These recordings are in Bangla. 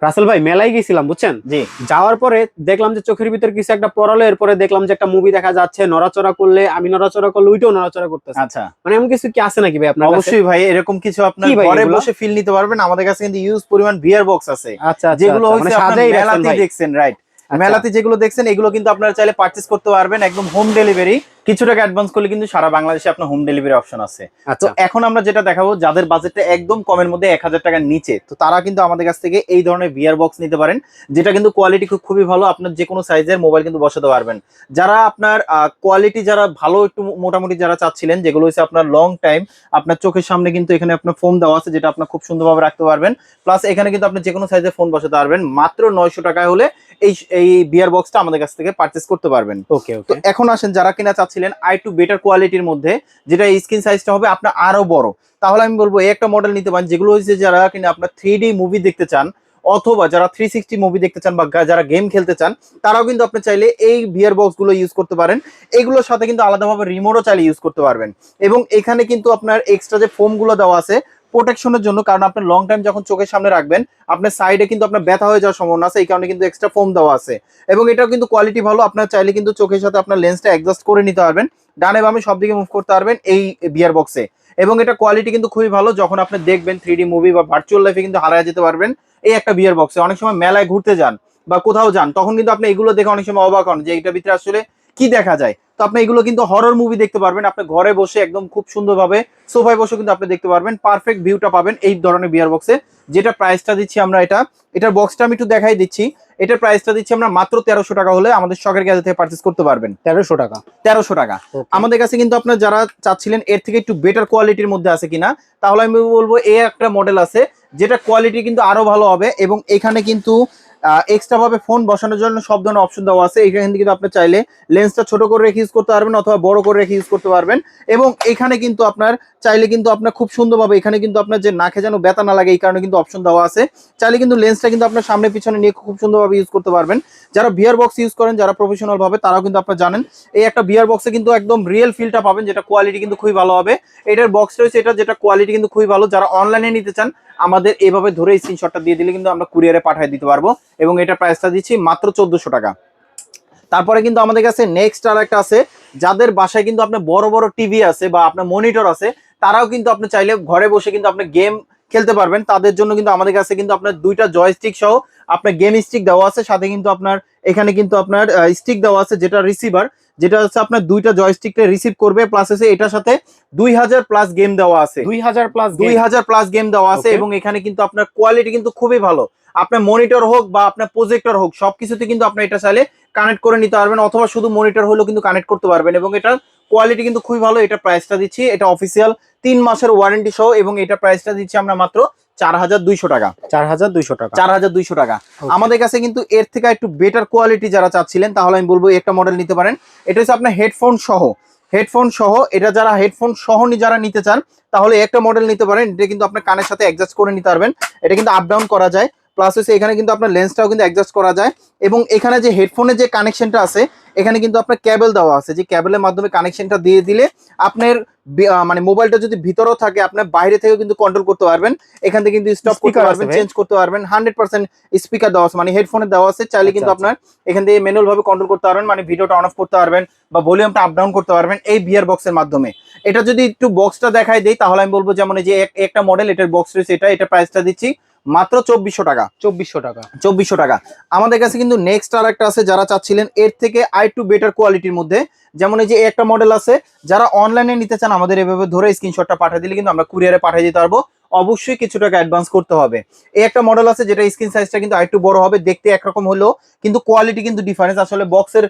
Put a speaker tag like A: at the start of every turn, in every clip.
A: রাসেল ভাই মেলায় গেছিলাম বুঝছেন,
B: জি
A: যাওয়ার পরে দেখলাম যে চোখের ভিতর কিছু একটা পড়ালো, এরপরে দেখলাম যে একটা মুভি দেখা যাচ্ছে, নড়াচড়া করলে আমি নড়াচড়া করলে ওইটাও নড়াচড়া করতেছে।
B: আচ্ছা,
A: মানে এমন কিছু কি আছে নাকি ভাই আপনার কাছে?
B: অবশ্যই ভাই, এরকম কিছু আপনার
A: কি ভাই
B: ঘরে
A: এগুলা?
B: বসে ফিল নিতে পারবেন। আমাদের কাছে কিন্তু ইউজ পরিমাণ ভিআর বক্স আছে,
A: আচ্ছা আচ্ছা
B: যেগুলো
A: আচ্ছা, মানে
B: হচ্ছে আপনার
A: সাজাই রাখছেন
B: মেলাতেই
A: ভাই।
B: দেখছেন, রাইট?
A: আচ্ছা
B: মেলাতে যেগুলো দেখছেন এগুলো কিন্তু আপনারা চাইলে পারচেজ করতে পারবেন, একদম হোম ডেলিভারি। কিছু টাকা অ্যাডভান্স করলে কিন্তু সারা বাংলাদেশে আপনার হোম ডেলিভারি অপশন আছে। তো
A: আচ্ছা
B: এখন আমরা যেটা দেখাবো, যাদের বাজেটটা একদম কমের মধ্যে 1000 টাকার নিচে, তো তারা কিন্তু আমাদের কাছ থেকে এই ধরনের ভিআর বক্স নিতে পারেন, যেটা কিন্তু কোয়ালিটি খুবই ভালো। আপনার যে কোনো সাইজের মোবাইল কিন্তু বসাতে পারবেন। যারা আপনার কোয়ালিটি যারা ভালো একটু মোটামুটি যারা চাচ্ছিলেন, যেগুলো হচ্ছে আপনার লং টাইম আপনার চোখের সামনে, কিন্তু এখানে আপনার ফোন দেওয়া আছে যেটা আপনার খুব সুন্দরভাবে রাখতে পারবেন। প্লাস এখানে কিন্তু আপনি যে কোনো সাইজের ফোন বসাতে পারবেন। মাত্র 900 টাকায় হলে এই এই বিয়ার বক্সটা আমাদের কাছ থেকে পারচেস করতে পারবেন।
A: ওকে
B: তো
A: ওকে।
B: এখন আসেন, যারা কিনা চাচ্ছিলেন আই টু বেটার কোয়ালিটির মধ্যে, যেটা স্ক্রিন সাইজটা হবে আপনার আরো বড়, তাহলে আমি বলবো এই একটা মডেল নিতে পারেন, যেগুলো হচ্ছে যারা কিনা আপনার 3D মুভি দেখতে চান, অথবা যারা 360 মুভি দেখতে চান, বা যারা গেম খেলতে চান, তারাও কিন্তু আপনি চাইলে এই বিয়ার বক্স গুলো ইউজ করতে পারেন। এগুলোর সাথে কিন্তু আলাদাভাবে রিমোটও চাইলে ইউজ করতে পারবেন। এবং এখানে কিন্তু আপনার এক্সট্রা যে ফোম গুলো দেওয়া আছে প্রোটেকশনের জন্য, কারণ আপনার লং টাইম যখন চোখের সামনে রাখবেন, আপনার সাইডে কিন্তু আপনার ব্যথা হয়ে যাওয়ার সম্ভাবনা আছে, এই কারণে কিন্তু এক্সট্রা ফোম দেওয়া আছে। এবং এটাও কিন্তু কোয়ালিটি ভালো, আপনার চাইলে কিন্তু চোখের সাথে আপনার লেন্সটা অ্যাডজাস্ট করে নিতে পারবেন, ডানে বামে সব দিকে মুভ করতে পারবেন এই বিয়ার বক্সে। এবং এটা কোয়ালিটি কিন্তু খুবই ভালো, যখন আপনি দেখবেন 3D মুভি বা ভার্চুয়াল লাইফে কিন্তু হারায় যেতে পারবেন এই একটা বিয়ার বক্সে। অনেক সময় মেলায় ঘুরতে যান বা কোথাও যান, তখন কিন্তু আপনি এগুলো দেখে অনেক সময় অবাক হন যে এটার ভিতরে আসলে কি দেখা যায়। তো আপনি এগুলো কিন্তু হরর মুভি দেখতে পারবেন, আপনি ঘরে বসে একদম খুব সুন্দরভাবে সোফায় বসে কিন্তু আপনি দেখতে পারবেন, পারফেক্ট ভিউটা পাবেন এই ধরনের বিয়ার বক্সে। যেটা প্রাইসটা দিচ্ছি আমরা, এটার বক্সটা আমি একটু দেখাই দিচ্ছি। এটার প্রাইসটা দিচ্ছি আমরা মাত্র 1300 টাকা হলে আমাদের শখের গ্যাজেট থেকে পারচেস করতে পারবেন।
A: 1300 টাকা?
B: 1300 টাকা।
A: ওকে।
B: আমাদের কাছে কিন্তু আপনার যারা চাচ্ছিলেন এর থেকে একটু বেটার কোয়ালিটির মধ্যে আছে কিনা, তাহলে আমি বলবো এই একটা মডেল আছে যেটা কোয়ালিটি কিন্তু আরো ভালো হবে। এবং এখানে কিন্তু এক্সট্রা ভাবে ফোন বসানোর জন্য সব ধরনের অপশন দেওয়া আছে। এখানে কিন্তু আপনি চাইলে লেন্সটা ছোট করে রেখে ইউজ করতে পারবেন, অথবা বড় করে রেখে ইউজ করতে পারবেন। এবং এখানে কিন্তু আপনার চাইলে কিন্তু আপনার খুব সুন্দরভাবে, এখানে কিন্তু আপনার যে নাকে যেন ব্যথা না লাগে এই কারণে কিন্তু অপশন দেওয়া আছে। চাইলে কিন্তু লেন্সটা কিন্তু আপনার সামনে পিছনে নিয়ে খুব সুন্দরভাবে ইউজ করতে পারবেন। যারা বিয়ার বক্স ইউজ করেন, যারা প্রফেশনাল ভাবে, তারাও কিন্তু আপনারা জানেন এই একটা বিয়ার বক্সে কিন্তু একদম রিয়েল ফিলটা পাবেন, যেটা কোয়ালিটি কিন্তু খুবই ভালো হবে। এটার বক্স রয়েছে, এটা যেটা কোয়ালিটি কিন্তু খুবই ভালো। যারা অনলাইনে নিতে চান, আমাদের এভাবে ধরে স্ক্রিনশটটা দিয়ে দিলে কিন্তু আমরা কুরিয়ারে পাঠিয়ে দিতে পারবো। এবং এটা প্রাইসটা দিচ্ছি মাত্র 1400 টাকা। তারপরে কিন্তু আমাদের কাছে নেক্সট আর একটা আছে, যাদের বাসায় কিন্তু আপনার বড় বড় টিভি আছে বা আপনার মনিটর আছে, তারাও কিন্তু আপনি চাইলে ঘরে বসে কিন্তু আপনি গেম খেলতে পারবেন। তাদের জন্য কিন্তু আমাদের কাছে কিন্তু আপনার দুইটা জয়স্টিক সহ আপনার গেম স্টিক দেওয়া আছে, সাথে কিন্তু আপনার এখানে কিন্তু আপনার স্টিক দেওয়া আছে যেটা রিসিভার, যেটা হচ্ছে আপনার দুইটা জয়স্টিককে রিসিভ করবে। প্লাস হচ্ছে এটার সাথে 2000 প্লাস গেম দেওয়া আছে।
A: 2000 প্লাস?
B: 2000 প্লাস গেম দেওয়া আছে। এবং এখানে কিন্তু আপনার কোয়ালিটি কিন্তু খুবই ভালো। আপনার মনিটর হোক বা আপনার প্রজেক্টর হোক, সবকিছুতে কিন্তু আপনি এটা চাইলে কানেক্ট করে নিতে পারবেন, অথবা শুধু মনিটর হলেও কিন্তু কানেক্ট করতে পারবেন। এবং এটার কোয়ালিটি কিন্তু খুবই ভালো। এটা প্রাইসটা দিচ্ছি, এটা অফিসিয়াল 3 মাসের ওয়ারেন্টি সহ, এবং এটা প্রাইসটা দিচ্ছি আমরা মাত্র 4200 টাকা।
A: 4200 টাকা?
B: 4200 টাকা।
A: Okay.
B: আমাদের কাছে কিন্তু এর থেকে একটু বেটার কোয়ালিটি যারা চাচ্ছিলেন, তাহলে আমি বলবো একটা মডেল নিতে পারেন। এটা হচ্ছে আপনার হেডফোন সহ এটা যারা হেডফোন সহ যারা নিতে চান, তাহলে একটা মডেল নিতে পারেন। এটা কিন্তু আপনার কানের সাথে অ্যাডজাস্ট করে নিতে পারবেন, এটা কিন্তু আপ ডাউন করা যায়। প্লাস হচ্ছে এখানে কিন্তু আপনার লেন্সটাও কিন্তু অ্যাডজাস্ট করা যায়। এবং এখানে যে হেডফোনের যে কানেকশনটা আছে, এখানে কিন্তু আপনার কেবল দেওয়া আছে, যে কেবলের মাধ্যমে কানেকশনটা দিয়ে দিলে আপনার মানে মোবাইলটা যদি ভিতরেও থাকে, আপনার বাইরে থেকেও কিন্তু কন্ট্রোল করতে পারবেন। এখান থেকে কিন্তু স্টপ করতে পারবেন, চেঞ্জ করতে পারবেন। 100% স্পিকার দেওয়া আছে, মানে হেডফোনে দেওয়া আছে। চাইলে কিন্তু আপনার এখান থেকে ম্যানুয়াল ভাবে কন্ট্রোল করতে পারবেন, মানে ভিডিওটা অন অফ করতে পারবেন বা ভলিউমটা আপ ডাউন করতে পারবেন এই বিয়ার বক্সের মাধ্যমে। এটা যদি একটু বক্সটা দেখাই দেই, তাহলে আমি বলবো যেমন এই যে একটা মডেল, এটার বক্স রয়েছে, এটা প্রাইসটা দিচ্ছি মাত্র 2400 টাকা।
A: 2400 টাকা?
B: 2400 টাকা। আমাদের কাছে কিন্তু নেক্সট আর একটা আছে, যারা চাচ্ছিলেন এর থেকে আই টু বেটার কোয়ালিটির মধ্যে, যেমন এই যে একটা মডেল আছে, যারা অনলাইনে নিতে চান, আমাদের এভাবে ধরে স্ক্রিনশটটা পাঠিয়ে দিলে কিন্তু আমরা কুরিয়ারে পাঠিয়ে দিতে পারবো। অবশ্যই কিছু টাকা অ্যাডভান্স করতে হবে। এই একটা মডেল আছে, যেটা স্ক্রিন সাইজটা কিন্তু আরেকটু বড় হবে, দেখতে একরকম হলেও কিন্তু কোয়ালিটি কিন্তু ডিফারেন্স। আসলে বক্সের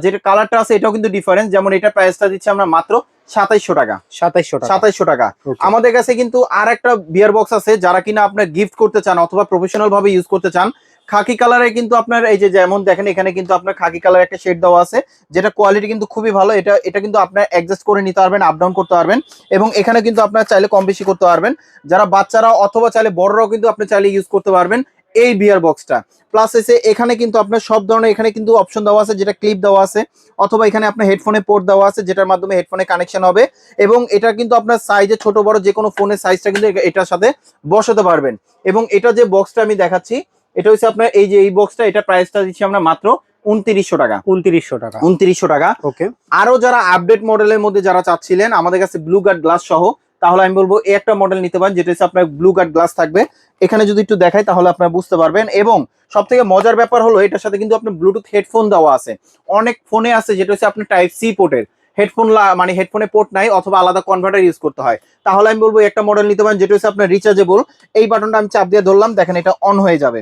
B: যেটা কালারটা আছে এটাও কিন্তু ডিফারেন্স। যেমন এটা প্রাইসটা দিচ্ছি আমরা মাত্র 2700 টাকা।
A: 2700 টাকা?
B: 2700 টাকা।
A: Okay.
B: আমাদের কাছে কিন্তু আর একটা বিয়ার বক্স আছে, যারা কিনা আপনার গিফট করতে চান অথবা প্রফেশনাল ভাবে ইউজ করতে চান। খাকি কালারে কিন্তু আপনার এই যে যেমন দেখেন, এখানে কিন্তু আপনার খাকি কালার একটা শেড দেওয়া আছে, যেটা কোয়ালিটি কিন্তু খুবই ভালো। এটা কিন্তু আপনার অ্যাডজাস্ট করে নিতে পারবেন, আপ ডাউন করতে পারবেন। এবং এখানে কিন্তু আপনার চাইলে কম বেশি করতে পারবেন। যারা বাচ্চারা অথবা চাইলে বড়রাও কিন্তু আপনি চাইলে ইউজ করতে পারবেন এই বিয়ার বক্সটা। প্লাস এসে এখানে কিন্তু আপনার সব ধরনের এখানে কিন্তু অপশন দেওয়া আছে, যেটা ক্লিপ দেওয়া আছে, অথবা এখানে আপনার হেডফোনে পোর্ট দেওয়া আছে, যেটার মাধ্যমে হেডফোনে কানেকশন হবে। এবং এটা কিন্তু আপনার সাইজে ছোট বড় যে কোনো ফোনের সাইজটা কিন্তু এটার সাথে বসাতে পারবেন। এবং এটা যে বক্সটা আমি দেখাচ্ছি, এটা হচ্ছে আপনার এই যে এই বক্সটা, এটা প্রাইসটা দিচ্ছি আমরা মাত্র 2900 টাকা।
A: 2900 টাকা।
B: 2900 টাকা।
A: ওকে।
B: আরো যারা আপডেট মডেলের মধ্যে যারা চাচ্ছিলেন আমাদের কাছে ব্লু গার্ড গ্লাস সহ, তাহলে আমি বলবো এই একটা মডেল নিতে পারেন, যেটা হচ্ছে আপনার ব্লু গার্ড গ্লাস থাকবে। এখানে যদি একটু দেখাই তাহলে আপনারা বুঝতে পারবেন। এবং সব থেকে মজার ব্যাপার হলো এটার সাথে কিন্তু আপনার ব্লুটুথ হেডফোন দেওয়া আছে। অনেক ফোনে আছে যেটা হচ্ছে আপনার টাইপ সি পোর্টের হেডফোন, মানে হেডফোনে পোর্ট নাই অথবা আলাদা কনভার্টার ইউজ করতে হয়। তাহলে আমি বলবো একটা মডেল নিতে পারেন যেটা হচ্ছে আপনার রিচার্জেবল। এই বাটনটা আমি চাপ দিয়ে ধরলাম, দেখেন এটা অন হয়ে যাবে,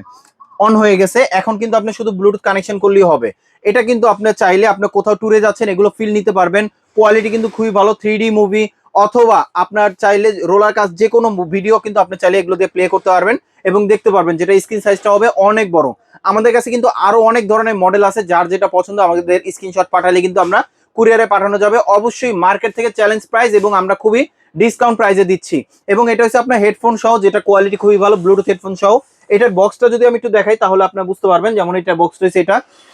B: অন হয়ে গেছে। এখন কিন্তু আপনি শুধু ব্লুটুথ কানেকশন করলেই হবে। এটা কিন্তু আপনি চাইলে আপনি কোথাও ট্যুরে যাচ্ছেন এগুলো ফিল নিতে পারবেন। কোয়ালিটি কিন্তু খুবই ভালো, 3D মুভি অথবা আপনার চাইলে রোলার কাস্ট যে কোনো ভিডিও কিন্তু আপনি চাইলে এগুলো দিয়ে প্লে করতে পারবেন এবং দেখতে পারবেন, যেটা স্ক্রিন সাইজটা হবে অনেক বড়। আমাদের কাছে কিন্তু আরো অনেক ধরনের মডেল আছে, যার যেটা পছন্দ আমাদের স্ক্রিনশট পাঠালে কিন্তু আমরা কুরিয়ারে পাঠানো যাবে। অবশ্যই মার্কেট থেকে চ্যালেঞ্জ প্রাইস এবং আমরা খুবই ডিসকাউন্ট প্রাইসে দিচ্ছি। এবং এটা হচ্ছে আপনার হেডফোন সহ, যেটা কোয়ালিটি খুবই ভালো, ব্লুটুথ হেডফোন সহ। এটার বক্সটা যদি আমি একটু দেখাই তাহলে আপনারা বুঝতে পারবেন। যেমন এটা বক্স রয়েছে,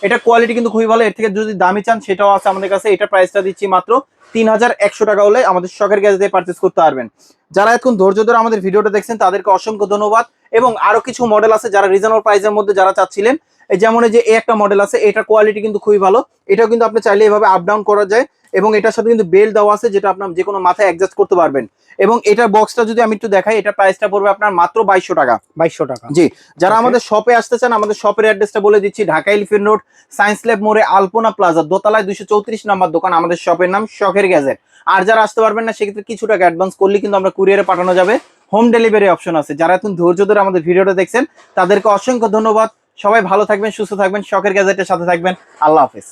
B: এটা কোয়ালিটি কিন্তু খুবই ভালো। এর থেকে যদি দামি চান সেটাও আছে আমাদের কাছে। এটা প্রাইসটা দিচ্ছি মাত্র 3100 টাকা হলে আমাদের শখের গ্যাজেটে পারচেজ করতে পারবেন। যারা এখন ধৈর্য ধরে আমাদের ভিডিওটা দেখছেন তাদেরকে অসংখ্য ধন্যবাদ। এবং আরো কিছু মডেল আছে যারা রিজনেবল প্রাইসের মধ্যে যারা চাচ্ছিলেন, যেমন এই যে একটা মডেল আছে, এটা কোয়ালিটি কিন্তু খুবই ভালো। এটাও কিন্তু আপনি চাইলে এভাবে আপ ডাউন করা যায় এবং এটার সাথে কিন্তু বেল্ট দেওয়া আছে, যেটা আপনার যে কোনো মাথায় অ্যাডজাস্ট করতে পারবেন। এবং এটার বক্সটা যদি আমি একটু দেখাই, এটা প্রাইসটা পড়বে আপনার মাত্র 2200 টাকা।
A: 2200 টাকা।
B: জি, যারা আমাদের শপে আসতে চান আমাদের শপের অ্যাড্রেসটা বলে দিচ্ছি। Dhaka elephant road, science lab মোড়ে, আলপনা প্লাজা দোতলায় 234 নাম্বার দোকান। আমাদের শপের নাম শখের গ্যাজেট। আর যারা আসতে পারবেন না সেক্ষেত্রে কিছু টাকা অ্যাডভান্স করলে কিন্তু আমরা কুরিয়ারে পাঠানো যাবে। হোম ডেলিভারি অপশন আছে। যারা এখন ধৈর্য ধরে আমাদের ভিডিওটা দেখছেন তাদেরকে অসংখ্য ধন্যবাদ। সবাই ভালো থাকবেন, সুস্থ থাকবেন, শখের গ্যাজেটের সাথে থাকবেন। আল্লাহ হাফেজ।